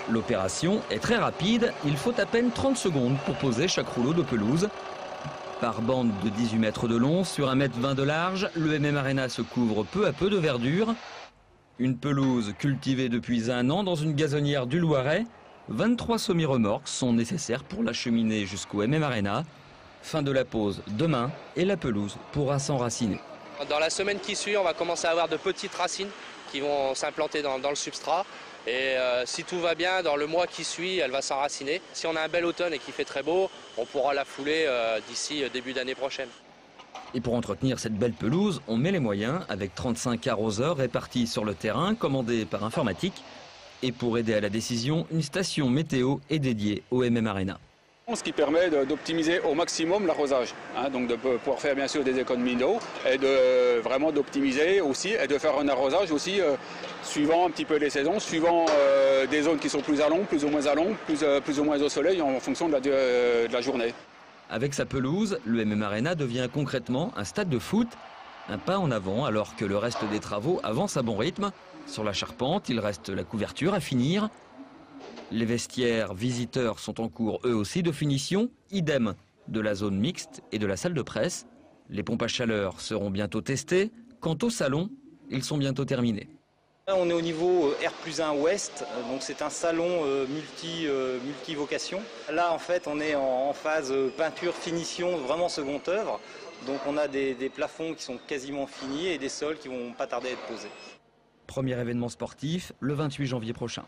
L'opération est très rapide, il faut à peine 30 secondes pour poser chaque rouleau de pelouse. Par bande de 18 mètres de long sur 1,20 m de large, le MM Arena se couvre peu à peu de verdure. Une pelouse cultivée depuis 1 an dans une gazonnière du Loiret. 23 semi-remorques sont nécessaires pour l'acheminer jusqu'au MM Arena. Fin de la pose demain et la pelouse pourra s'enraciner. Dans la semaine qui suit, on va commencer à avoir de petites racines qui vont s'implanter dans le substrat. Et si tout va bien, dans le mois qui suit, elle va s'enraciner. Si on a un bel automne et qu'il fait très beau, on pourra la fouler d'ici début d'année prochaine. Et pour entretenir cette belle pelouse, on met les moyens avec 35 arroseurs répartis sur le terrain, commandés par informatique. Et pour aider à la décision, une station météo est dédiée au MM Arena. Ce qui permet d'optimiser au maximum l'arrosage, donc de pouvoir faire bien sûr des économies d'eau et de vraiment d'optimiser aussi et de faire un arrosage aussi suivant un petit peu les saisons, suivant des zones qui sont plus à long, plus ou moins à long, plus ou moins au soleil en fonction de la journée. Avec sa pelouse, le MM Arena devient concrètement un stade de foot, un pas en avant alors que le reste des travaux avance à bon rythme. Sur la charpente, il reste la couverture à finir. Les vestiaires visiteurs sont en cours eux aussi de finition, idem de la zone mixte et de la salle de presse. Les pompes à chaleur seront bientôt testées. Quant au salon, ils sont bientôt terminés. On est au niveau R+1 Ouest, donc c'est un salon multi-vocation. Là en fait on est en phase peinture, finition, vraiment second œuvre. Donc on a des plafonds qui sont quasiment finis et des sols qui vont pas tarder à être posés. Premier événement sportif le 28 janvier prochain.